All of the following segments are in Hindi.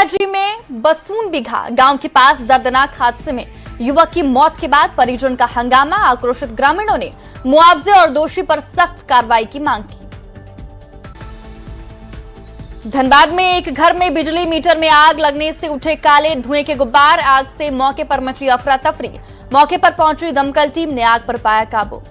डोडाजी में बसून बिघा गांव के पास दर्दनाक हादसे में युवक की मौत के बाद परिजन का हंगामा। आक्रोशित ग्रामीणों ने मुआवजे और दोषी पर सख्त कार्रवाई की मांग की। धनबाद में एक घर में बिजली मीटर में आग लगने से उठे काले धुएं के गुब्बार। आग से मौके पर मची अफरा तफरी। मौके पर पहुंची दमकल टीम ने आग पर पाया काबू।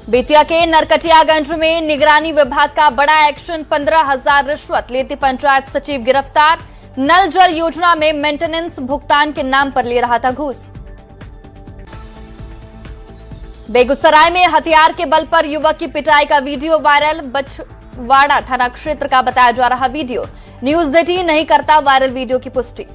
बेतिया के नरकटियागंज में निगरानी विभाग का बड़ा एक्शन। 15,000 रिश्वत लेते पंचायत सचिव गिरफ्तार। नल जल योजना में मेंटेनेंस भुगतान के नाम पर ले रहा था घूस। बेगूसराय में हथियार के बल पर युवक की पिटाई का वीडियो वायरल। बछवाड़ा थाना क्षेत्र का बताया जा रहा वीडियो। न्यूज 18 नहीं करता वायरल वीडियो की पुष्टि।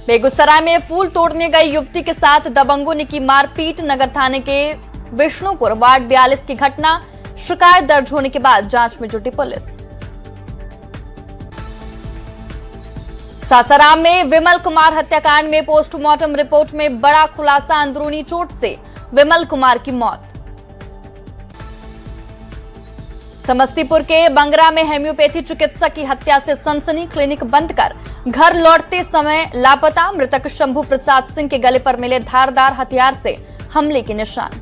बेगूसराय में फूल तोड़ने गई युवती के साथ दबंगों ने की मारपीट। नगर थाने के विष्णुपुर वार्ड 42 की घटना। शिकायत दर्ज होने के बाद जांच में जुटी पुलिस। सासाराम में विमल कुमार हत्याकांड में पोस्टमार्टम रिपोर्ट में बड़ा खुलासा। अंदरूनी चोट से विमल कुमार की मौत। समस्तीपुर के बंगरा में होम्योपैथी चिकित्सक की हत्या से सनसनी। क्लिनिक बंद कर घर लौटते समय लापता। मृतक शंभू प्रसाद सिंह के गले पर मिले धारदार हथियार से हमले के निशान।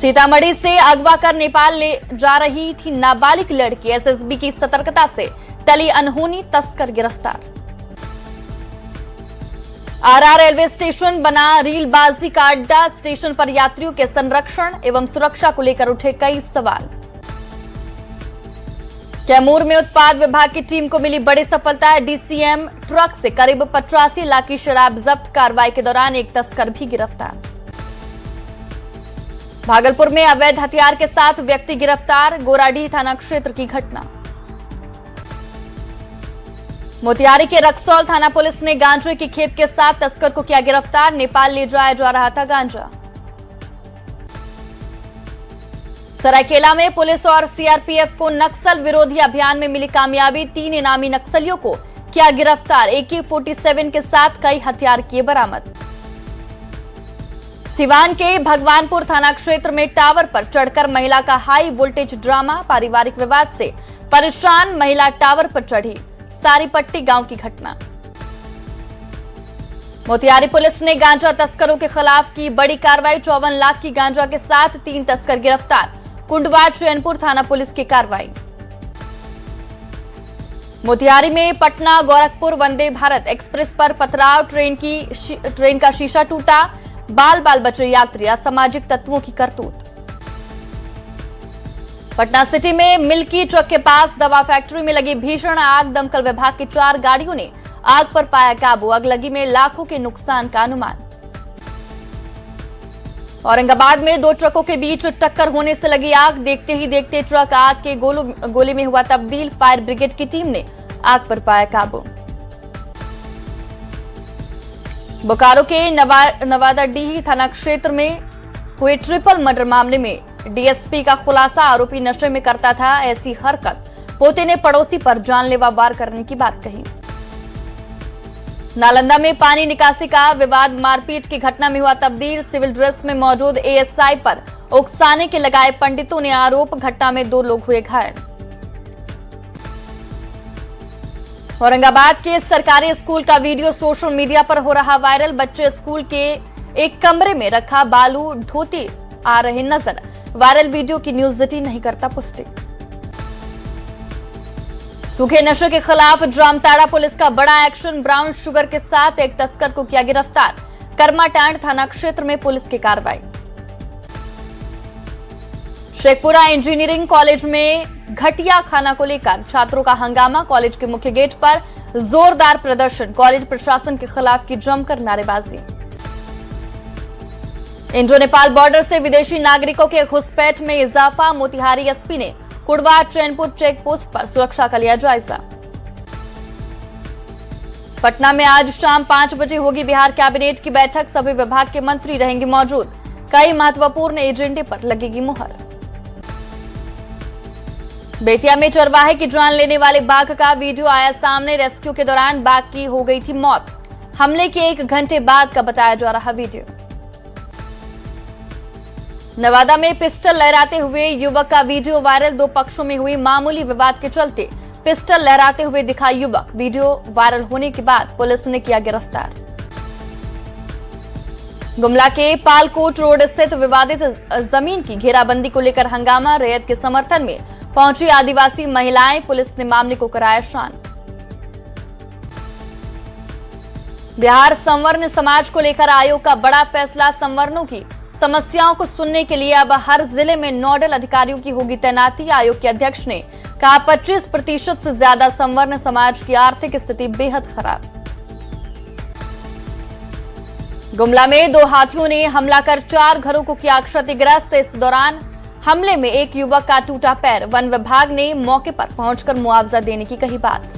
सीतामढ़ी से अगवा कर नेपाल ले जा रही थी नाबालिग लड़की। एसएसबी की सतर्कता से टली अनहोनी। तस्कर गिरफ्तार। आरआर रेलवे स्टेशन बना रीलबाजी का अड्डा। स्टेशन पर यात्रियों के संरक्षण एवं सुरक्षा को लेकर उठे कई सवाल। कैमूर में उत्पाद विभाग की टीम को मिली बड़ी सफलता। डीसीएम ट्रक से करीब 85 लाख की शराब जब्त। कार्रवाई के दौरान एक तस्कर भी गिरफ्तार। भागलपुर में अवैध हथियार के साथ व्यक्ति गिरफ्तार। गोराडीह थाना क्षेत्र की घटना। मोतिहारी के रक्सौल थाना पुलिस ने गांजे की खेप के साथ तस्कर को किया गिरफ्तार। नेपाल ले जाया जा रहा था गांजा। सरायकेला में पुलिस और सीआरपीएफ को नक्सल विरोधी अभियान में मिली कामयाबी। 3 इनामी नक्सलियों को किया गिरफ्तार। AK-47 के साथ कई हथियार किए बरामद। सिवान के भगवानपुर थाना क्षेत्र में टावर पर चढ़कर महिला का हाई वोल्टेज ड्रामा। पारिवारिक विवाद से परेशान महिला टावर पर चढ़ी। सारीपट्टी गांव की घटना। मोतिहारी पुलिस ने गांजा तस्करों के खिलाफ की बड़ी कार्रवाई। 54 लाख की गांजा के साथ 3 तस्कर गिरफ्तार। कुंडवा चैनपुर थाना पुलिस की कार्रवाई। मोतिहारी में पटना गोरखपुर वंदे भारत एक्सप्रेस पर पथराव। ट्रेन का शीशा टूटा। बाल बाल बचे यात्री। असामाजिक तत्वों की करतूत। पटना सिटी में मिल्की ट्रक के पास दवा फैक्ट्री में लगी भीषण आग। दमकल विभाग की 4 गाड़ियों ने आग पर पाया काबू। अगलगी में लाखों के नुकसान का अनुमान। औरंगाबाद में 2 ट्रकों के बीच टक्कर होने से लगी आग। देखते ही देखते ट्रक आग के गोले में हुआ तब्दील। फायर ब्रिगेड की टीम ने आग पर पाया काबू। बोकारो के नवादाडीह थाना क्षेत्र में हुए ट्रिपल मर्डर मामले में डीएसपी का खुलासा। आरोपी नशे में करता था ऐसी हरकत। पोते ने पड़ोसी पर जानलेवा वार करने की बात कही। नालंदा में पानी निकासी का विवाद। मारपीट की घटना में हुआ तब्दील। सिविल ड्रेस में मौजूद एएसआई पर उकसाने के लगाए पंडितों ने आरोप। घटना में 2 लोग हुए घायल। औरंगाबाद के सरकारी स्कूल का वीडियो सोशल मीडिया पर हो रहा वायरल। बच्चे स्कूल के एक कमरे में रखा बालू ढोते आ रहे नजर। वायरल वीडियो की न्यूज 18 नहीं करता पुष्टि। सूखे नशे के खिलाफ जामताड़ा पुलिस का बड़ा एक्शन। ब्राउन शुगर के साथ एक तस्कर को किया गिरफ्तार। कर्माटांड थाना क्षेत्र में पुलिस की कार्रवाई। शेखपुरा इंजीनियरिंग कॉलेज में घटिया खाना को लेकर छात्रों का हंगामा। कॉलेज के मुख्य गेट पर जोरदार प्रदर्शन। कॉलेज प्रशासन के खिलाफ की जमकर नारेबाजी। इंडो नेपाल बॉर्डर से विदेशी नागरिकों के घुसपैठ में इजाफा। मोतिहारी एसपी ने कुड़वा चैनपुर चेक पोस्ट पर सुरक्षा का लिया जायजा। पटना में आज शाम 5 बजे होगी बिहार कैबिनेट की बैठक। सभी विभाग के मंत्री रहेंगे मौजूद। कई महत्वपूर्ण एजेंडे पर लगेगी मुहर। बेतिया में चरवाहे की जान लेने वाले बाघ का वीडियो आया सामने। रेस्क्यू के दौरान बाघ की हो गई थी मौत। हमले के 1 घंटे बाद का बताया जा रहा वीडियो। नवादा में पिस्टल लहराते हुए युवक का वीडियो वायरल। दो पक्षों में हुई मामूली विवाद के चलते पिस्टल लहराते हुए दिखा युवक। वीडियो वायरल होने के बाद पुलिस ने किया गिरफ्तार। गुमला के पालकोट रोड स्थित विवादित जमीन की घेराबंदी को लेकर हंगामा। रैयत के समर्थन में पहुंची आदिवासी महिलाएं। पुलिस ने मामले को कराया शांत। बिहार संवर्ण समाज को लेकर आयोग का बड़ा फैसला। संवर्णों की समस्याओं को सुनने के लिए अब हर जिले में नोडल अधिकारियों की होगी तैनाती। आयोग के अध्यक्ष ने कहा 25% से ज्यादा संवर्ण समाज की आर्थिक स्थिति बेहद खराब। गुमला में 2 हाथियों ने हमला कर 4 घरों को किया क्षतिग्रस्त। इस दौरान हमले में एक युवक का टूटा पैर। वन विभाग ने मौके पर पहुंचकर मुआवजा देने की कही बात।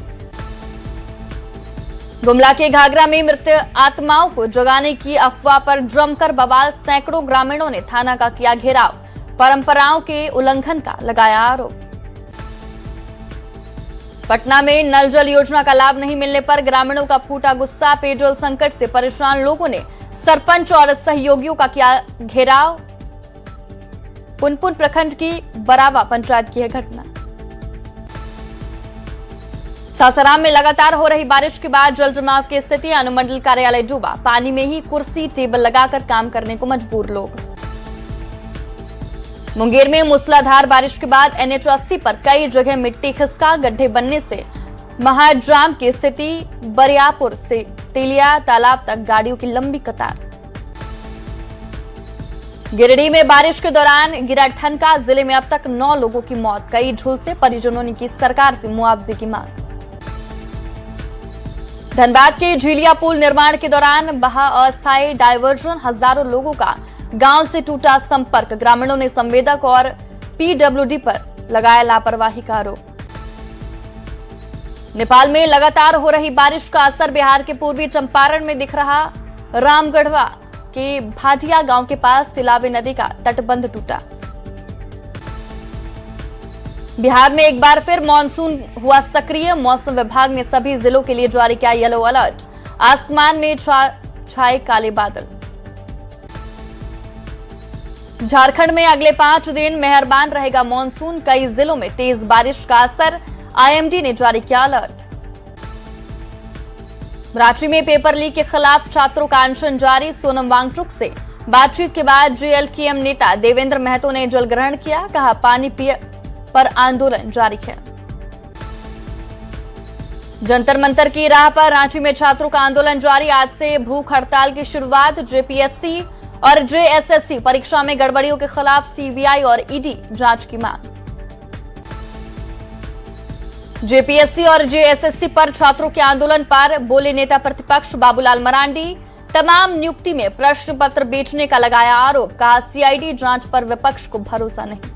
गुमला के घाघरा में मृत आत्माओं को जगाने की अफवाह पर जमकर बवाल। सैकड़ों ग्रामीणों ने थाना का किया घेराव। परंपराओं के उल्लंघन का लगाया आरोप। पटना में नल जल योजना का लाभ नहीं मिलने पर ग्रामीणों का फूटा गुस्सा। पेयजल संकट से परेशान लोगों ने सरपंच और सहयोगियों का किया घेराव। पुनपुन प्रखंड की बरावा पंचायत की है घटना। सासाराम में लगातार हो रही बारिश के बाद जल जमाव की स्थिति। अनुमंडल कार्यालय डूबा। पानी में ही कुर्सी टेबल लगाकर काम करने को मजबूर लोग। मुंगेर में मूसलाधार बारिश के बाद NH80 पर कई जगह मिट्टी खिसका। गड्ढे बनने से महाजाम की स्थिति। बरियापुर से तेलिया तालाब तक गाड़ियों की लंबी कतार। गिरिडीह में बारिश के दौरान गिरा ठनका। जिले में अब तक 9 लोगों की मौत। कई झुलसे परिजनों ने की सरकार से मुआवजे की मांग। धनबाद के झीलिया पुल निर्माण के दौरान बहा अस्थायी डायवर्जन। हजारों लोगों का गांव से टूटा संपर्क। ग्रामीणों ने संवेदक और PWD पर लगाया लापरवाही का आरोप। नेपाल में लगातार हो रही बारिश का असर बिहार के पूर्वी चंपारण में दिख रहा। रामगढ़वा के भाटिया गांव के पास तिलावे नदी का तटबंध टूटा। बिहार में एक बार फिर मानसून हुआ सक्रिय। मौसम विभाग ने सभी जिलों के लिए जारी किया येलो अलर्ट। आसमान में छाए काले बादल। झारखंड में अगले 5 दिन मेहरबान रहेगा मानसून। कई जिलों में तेज बारिश का असर। IMD ने जारी किया अलर्ट। रांची में पेपर लीक के खिलाफ छात्रों का अनशन जारी। सोनम वांगचुक से बातचीत के बाद JLKM नेता देवेंद्र महतो ने जल ग्रहण किया। कहा पानी पिए पर आंदोलन जारी है। जंतर मंतर की राह पर रांची में छात्रों का आंदोलन जारी। आज से भूख हड़ताल की शुरुआत। JPSC और JSSC परीक्षा में गड़बड़ियों के खिलाफ CBI और ED जांच की मांग। JPSC और JSSC पर छात्रों के आंदोलन पर बोले नेता प्रतिपक्ष बाबूलाल मरांडी। तमाम नियुक्ति में प्रश्न पत्र बेचने का लगाया आरोप। कहा CID जांच पर विपक्ष को भरोसा नहीं।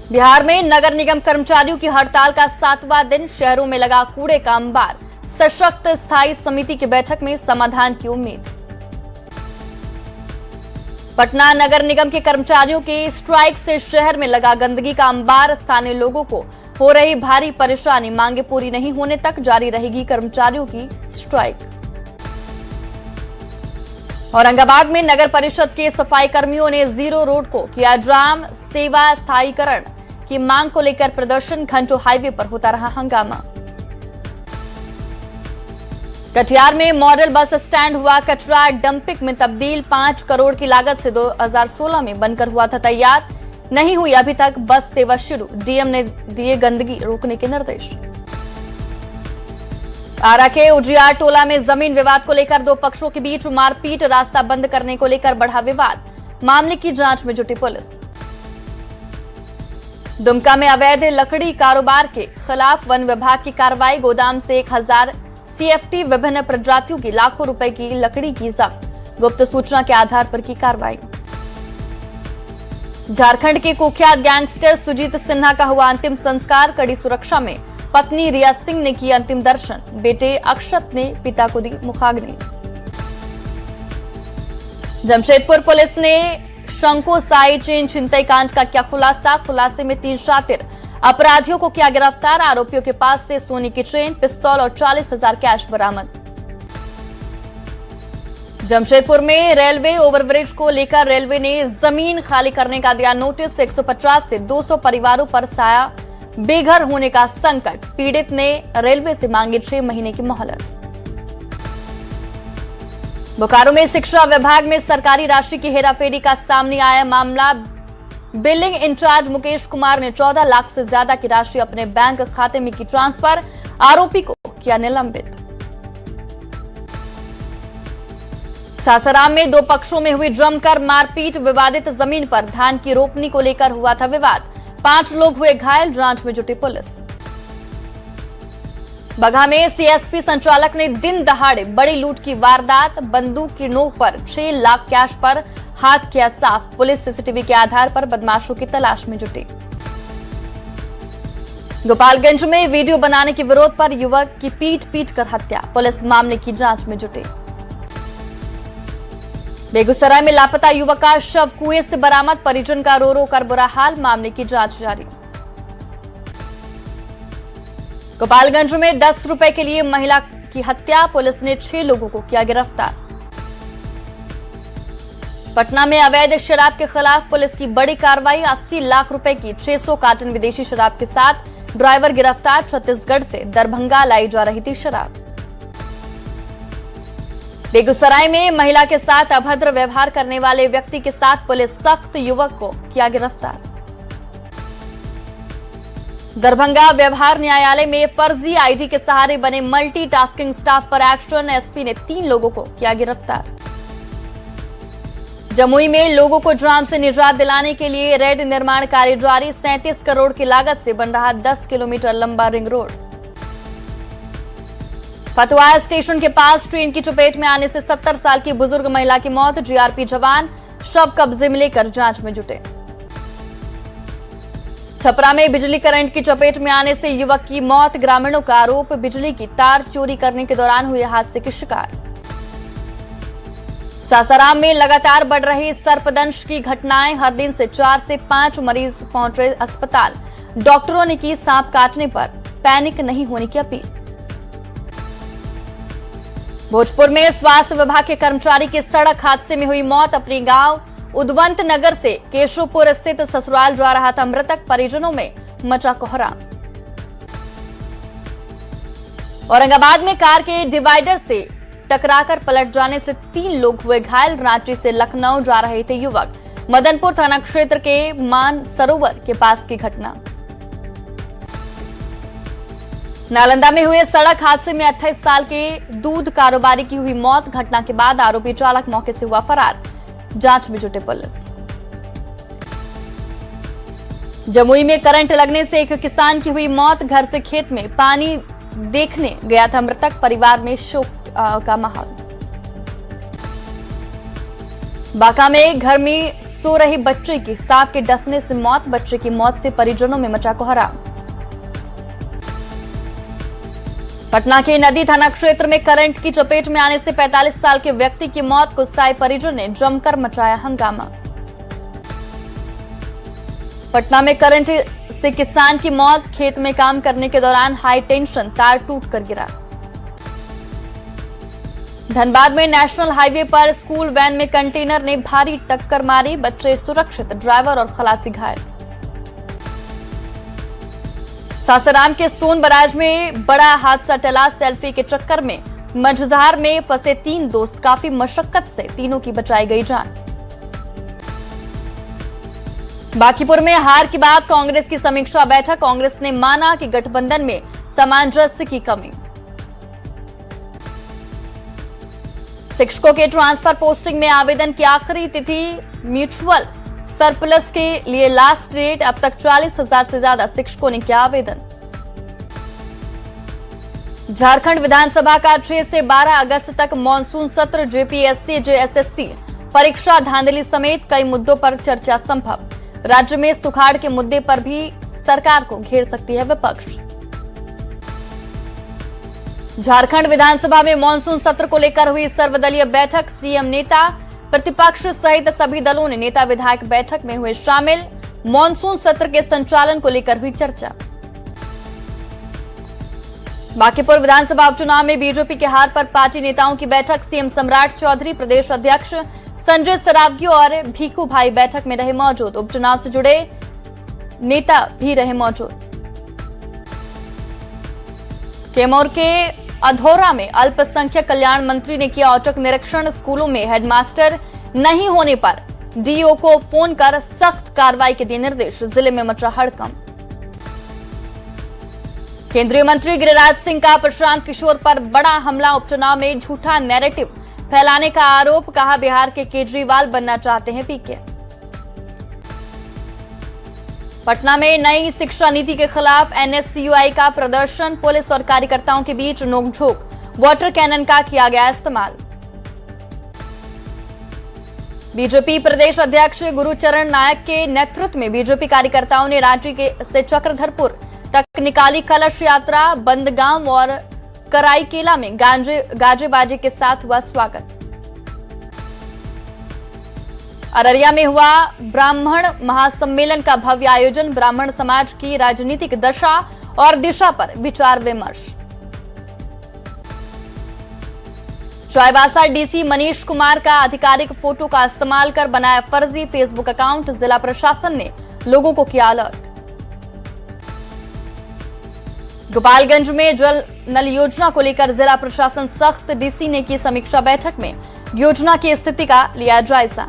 बिहार में नगर निगम कर्मचारियों की हड़ताल का 7वां दिन। शहरों में लगा कूड़े का अंबार। सशक्त स्थायी समिति की बैठक में समाधान की उम्मीद। पटना नगर निगम के कर्मचारियों के स्ट्राइक से शहर में लगा गंदगी का अंबार। स्थानीय लोगों को हो रही भारी परेशानी। मांगे पूरी नहीं होने तक जारी रहेगी कर्मचारियों की स्ट्राइक। औरंगाबाद में नगर परिषद के सफाई कर्मियों ने जीरो रोड को किया जाम। सेवा स्थायीकरण की मांग को लेकर प्रदर्शन। घंटों हाईवे पर होता रहा हंगामा। कटिहार में मॉडल बस स्टैंड हुआ कचरा डंपिंग में तब्दील। 5 करोड़ की लागत से 2016 में बनकर हुआ था तैयार। नहीं हुई अभी तक बस सेवा शुरू। DM ने दिए गंदगी रोकने के निर्देश। आरा के उजियार टोला में जमीन विवाद को लेकर 2 पक्षों के बीच मारपीट। रास्ता बंद करने को लेकर बढ़ा विवाद। मामले की जांच में जुटी पुलिस। दुमका में अवैध लकड़ी कारोबार के खिलाफ वन विभाग की कार्रवाई। गोदाम से 1000 CFT विभिन्न प्रजातियों की लाखों रुपए की लकड़ी की जब्त। गुप्त सूचना के आधार पर की कार्रवाई। झारखंड के कुख्यात गैंगस्टर सुजीत सिन्हा का हुआ अंतिम संस्कार। कड़ी सुरक्षा में पत्नी रिया सिंह ने किया अंतिम दर्शन। बेटे अक्षत ने पिता को दी मुखाग्नि। जमशेदपुर पुलिस ने शंको साई चेन छिनतई कांड का किया खुलासा। खुलासे में 3 शातिर अपराधियों को किया गिरफ्तार। आरोपियों के पास से सोने की चेन, पिस्तौल और 40,000 कैश बरामद। जमशेदपुर में रेलवे ओवरब्रिज को लेकर रेलवे ने जमीन खाली करने का दिया नोटिस। 150 से 200 परिवारों पर साया बेघर होने का संकट। पीड़ित ने रेलवे से मांगी 6 महीने की मोहलत। बोकारो में शिक्षा विभाग में सरकारी राशि की हेराफेरी का सामने आया मामला। बिलिंग इंचार्ज मुकेश कुमार ने 14 लाख से ज्यादा की राशि अपने बैंक खाते में की ट्रांसफर। आरोपी को किया निलंबित। सासाराम में 2 पक्षों में हुई जमकर मारपीट। विवादित जमीन पर धान की रोपनी को लेकर हुआ था विवाद। 5 लोग हुए घायल। जांच में जुटी पुलिस। बगहा में सीएसपी संचालक ने दिन दहाड़े बड़ी लूट की वारदात। बंदूक की नोक पर 6 लाख कैश पर हाथ किया साफ। पुलिस सीसीटीवी के आधार पर बदमाशों की तलाश में जुटी। गोपालगंज में वीडियो बनाने के विरोध पर युवक की पीट कर हत्या। पुलिस मामले की जांच में जुटी। बेगूसराय में लापता युवक का शव कुएं से बरामद। परिजन का रो रो कर बुरा हाल। मामले की जांच जारी। गोपालगंज में 10 रुपए के लिए महिला की हत्या। पुलिस ने 6 लोगों को किया गिरफ्तार। पटना में अवैध शराब के खिलाफ पुलिस की बड़ी कार्रवाई। 80 लाख रुपए की 600 कार्टन विदेशी शराब के साथ ड्राइवर गिरफ्तार। छत्तीसगढ़ से दरभंगा लाई जा रही थी शराब। बेगूसराय में महिला के साथ अभद्र व्यवहार करने वाले व्यक्ति के साथ पुलिस सख्त। युवक को किया गिरफ्तार। दरभंगा व्यवहार न्यायालय में फर्जी आईडी के सहारे बने मल्टीटास्किंग स्टाफ पर एक्शन। एसपी ने 3 लोगों को किया गिरफ्तार। जमुई में लोगों को जाम से निजात दिलाने के लिए रेड निर्माण कार्य जारी। 37 करोड़ की लागत से बन रहा 10 किलोमीटर लंबा रिंग रोड। फतवाया स्टेशन के पास ट्रेन की चपेट में आने से 70 साल की बुजुर्ग महिला की मौत। जीआरपी जवान शव कब्जे में लेकर जांच में जुटे। छपरा में बिजली करंट की चपेट में आने से युवक की मौत। ग्रामीणों का आरोप बिजली की तार चोरी करने के दौरान हुए हादसे की शिकार। सासाराम में लगातार बढ़ रही सर्पदंश की घटनाएं। हर दिन से 4 से 5 मरीज पहुंच रहे अस्पताल। डॉक्टरों ने की सांप काटने पर पैनिक नहीं होने की अपील। भोजपुर में स्वास्थ्य विभाग के कर्मचारी की सड़क हादसे में हुई मौत। अपने गांव उदवंत नगर से केशवपुर स्थित ससुराल जा रहा था मृतक। परिजनों में मचा कोहराम। औरंगाबाद में कार के डिवाइडर से टकराकर पलट जाने से 3 लोग हुए घायल। रांची से लखनऊ जा रहे थे युवक। मदनपुर थाना क्षेत्र के मान सरोवर के पास की घटना। नालंदा में हुए सड़क हादसे में 28 साल के दूध कारोबारी की हुई मौत। घटना के बाद आरोपी चालक मौके से हुआ फरार। जांच में जुटे पुलिस। जमुई में करंट लगने से एक किसान की हुई मौत। घर से खेत में पानी देखने गया था मृतक। परिवार में शोक का माहौल। बांका में घर में सो रहे बच्चे की सांप के डसने से मौत। बच्चे की मौत से परिजनों में मचा कोहराम। पटना के नदी थाना क्षेत्र में करंट की चपेट में आने से 45 साल के व्यक्ति की मौत। गुस्साए परिजनों ने जमकर मचाया हंगामा। पटना में करंट से किसान की मौत। खेत में काम करने के दौरान हाई टेंशन तार टूटकर गिरा। धनबाद में नेशनल हाईवे पर स्कूल वैन में कंटेनर ने भारी टक्कर मारी। बच्चे सुरक्षित, ड्राइवर और खलासी घायल। सासाराम के सोन बराज में बड़ा हादसा टला। सेल्फी के चक्कर में मझधार में फंसे 3 दोस्त। काफी मशक्कत से तीनों की बचाई गई जान। बांकीपुर में हार के बाद कांग्रेस की समीक्षा बैठक। कांग्रेस ने माना कि गठबंधन में सामंजस्य की कमी। शिक्षकों के ट्रांसफर पोस्टिंग में आवेदन की आखिरी तिथि। म्यूचुअल सरप्लस के लिए लास्ट डेट। अब तक 40,000 से ज्यादा शिक्षकों ने किया आवेदन। झारखंड विधानसभा का 6 से 12 अगस्त तक मॉनसून सत्र। जेपीएससी जेएसएससी परीक्षा धांधली समेत कई मुद्दों पर चर्चा संभव। राज्य में सुखाड़ के मुद्दे पर भी सरकार को घेर सकती है विपक्ष। झारखंड विधानसभा में मॉनसून सत्र को लेकर हुई सर्वदलीय बैठक। सीएम नेता प्रतिपक्ष सहित सभी दलों ने नेता विधायक बैठक में हुए शामिल। मॉनसून सत्र के संचालन को लेकर हुई चर्चा। बांकीपुर विधानसभा उपचुनाव में बीजेपी के हार पर पार्टी नेताओं की बैठक। सीएम सम्राट चौधरी, प्रदेश अध्यक्ष संजय सरावगी और भीखू भाई बैठक में रहे मौजूद। उपचुनाव से जुड़े नेता भी रहे मौजूद। कैमूर के अधौरा में अल्पसंख्यक कल्याण मंत्री ने किया औचक निरीक्षण। स्कूलों में हेडमास्टर नहीं होने पर डीओ को फोन कर सख्त कार्रवाई के दिए निर्देश। जिले में मचा हड़कंप। केंद्रीय मंत्री गिरिराज सिंह का प्रशांत किशोर पर बड़ा हमला। उपचुनाव में झूठा नैरेटिव फैलाने का आरोप। कहा, बिहार के केजरीवाल बनना चाहते हैं पीके। पटना में नई शिक्षा नीति के खिलाफ एनएसयूआई का प्रदर्शन। पुलिस और कार्यकर्ताओं के बीच नोकझोंक। वाटर कैनन का किया गया इस्तेमाल। बीजेपी प्रदेश अध्यक्ष गुरुचरण नायक के नेतृत्व में बीजेपी कार्यकर्ताओं ने राज्य से चक्रधरपुर तक निकाली कलश यात्रा। बंदगांव और कराईकेला में गाजे बाजे के साथ हुआ स्वागत। अररिया में हुआ ब्राह्मण महासम्मेलन का भव्य आयोजन। ब्राह्मण समाज की राजनीतिक दशा और दिशा पर विचार विमर्श। चाईबासा डीसी मनीष कुमार का आधिकारिक फोटो का इस्तेमाल कर बनाया फर्जी फेसबुक अकाउंट। जिला प्रशासन ने लोगों को किया अलर्ट। गोपालगंज में जल नल योजना को लेकर जिला प्रशासन सख्त। डीसी ने की समीक्षा बैठक में योजना की स्थिति का लिया जायजा।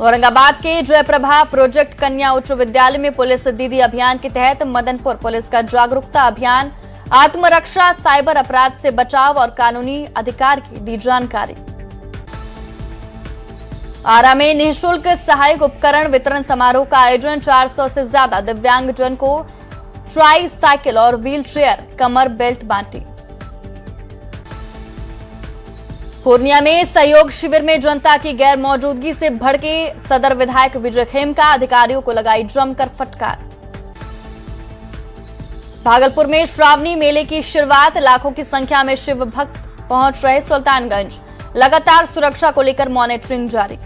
औरंगाबाद के जयप्रभा प्रोजेक्ट कन्या उच्च विद्यालय में पुलिस दीदी अभियान के तहत मदनपुर पुलिस का जागरूकता अभियान। आत्मरक्षा, साइबर अपराध से बचाव और कानूनी अधिकार की दी जानकारी। आरा में निःशुल्क सहायक उपकरण वितरण समारोह का आयोजन। 400 से ज्यादा दिव्यांगजन को ट्राई साइकिल और व्हील चेयर, कमर बेल्ट बांटी। पूर्णिया में सहयोग शिविर में जनता की गैर मौजूदगी से भड़के सदर विधायक विजय खेमका। अधिकारियों को लगाई जमकर फटकार। भागलपुर में श्रावणी मेले की शुरुआत। लाखों की संख्या में शिव भक्त पहुंच रहे सुल्तानगंज। लगातार सुरक्षा को लेकर मॉनिटरिंग जारी।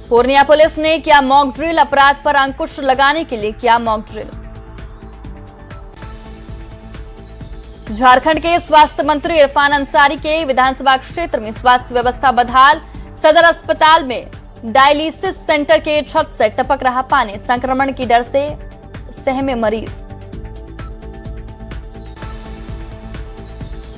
पूर्णिया पुलिस ने किया मॉक ड्रिल। अपराध पर अंकुश लगाने के लिए किया मॉक ड्रिल। झारखंड के स्वास्थ्य मंत्री इरफान अंसारी के विधानसभा क्षेत्र में स्वास्थ्य व्यवस्था बदहाल। सदर अस्पताल में डायलिसिस सेंटर के छत से टपक रहा पानी। संक्रमण की डर से सहमे मरीज।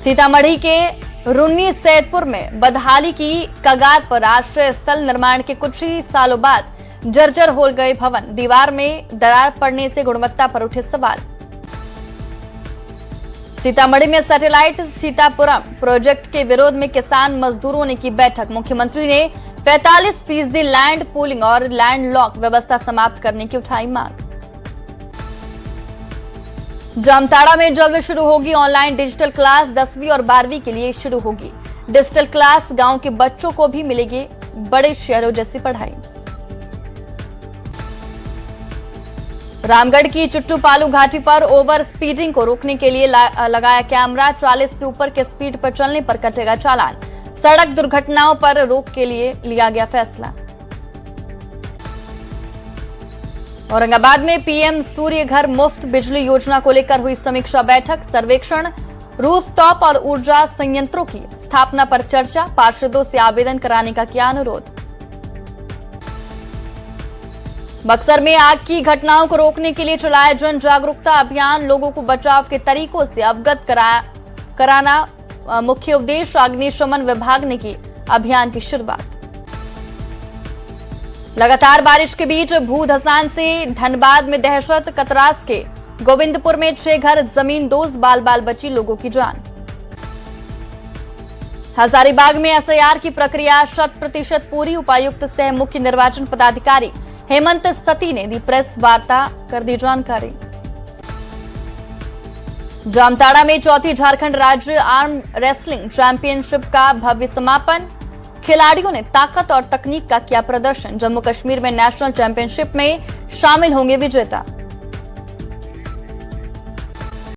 सीतामढ़ी के रुन्नी सैदपुर में बदहाली की कगार पर आश्रय स्थल निर्माण के कुछ ही सालों बाद जर्जर हो गए भवन। दीवार में दरार पड़ने से गुणवत्ता पर उठे सवाल। सीतामढ़ी में सैटेलाइट सीतापुरम प्रोजेक्ट के विरोध में किसान मजदूरों ने की बैठक। मुख्यमंत्री ने 45% लैंड पूलिंग और लैंड लॉक व्यवस्था समाप्त करने की उठाई मांग। जामताड़ा में जल्द शुरू होगी ऑनलाइन डिजिटल क्लास। 10वीं और 12वीं के लिए शुरू होगी डिजिटल क्लास। गांव के बच्चों को भी मिलेगी बड़े शहरों जैसी पढ़ाई। रामगढ़ की चुट्टूपालू घाटी पर ओवर स्पीडिंग को रोकने के लिए लगाया कैमरा। 40 से ऊपर के स्पीड पर चलने पर कटेगा चालान। सड़क दुर्घटनाओं पर रोक के लिए लिया गया फैसला। औरंगाबाद में पीएम सूर्य घर मुफ्त बिजली योजना को लेकर हुई समीक्षा बैठक। सर्वेक्षण, रूफटॉप और ऊर्जा संयंत्रों की स्थापना पर चर्चा। पार्षदों से आवेदन कराने का किया अनुरोध। बक्सर में आग की घटनाओं को रोकने के लिए चलाया जन जागरूकता अभियान। लोगों को बचाव के तरीकों से अवगत कराना मुख्य उद्देश्य। अग्निशमन विभाग ने की अभियान की शुरुआत। लगातार बारिश के बीच भूधसान से धनबाद में दहशत। कतरास के गोविंदपुर में 6 घर जमीन दोज। बाल बाल बची लोगों की जान। हजारीबाग में एसआईआर की प्रक्रिया 100% पूरी। उपायुक्त सह मुख्य निर्वाचन पदाधिकारी हेमंत सती ने दी प्रेस वार्ता कर दी जानकारी। जामताड़ा में चौथी झारखंड राज्य आर्म रेसलिंग चैंपियनशिप का भव्य समापन। खिलाड़ियों ने ताकत और तकनीक का किया प्रदर्शन। जम्मू कश्मीर में नेशनल चैंपियनशिप में शामिल होंगे विजेता।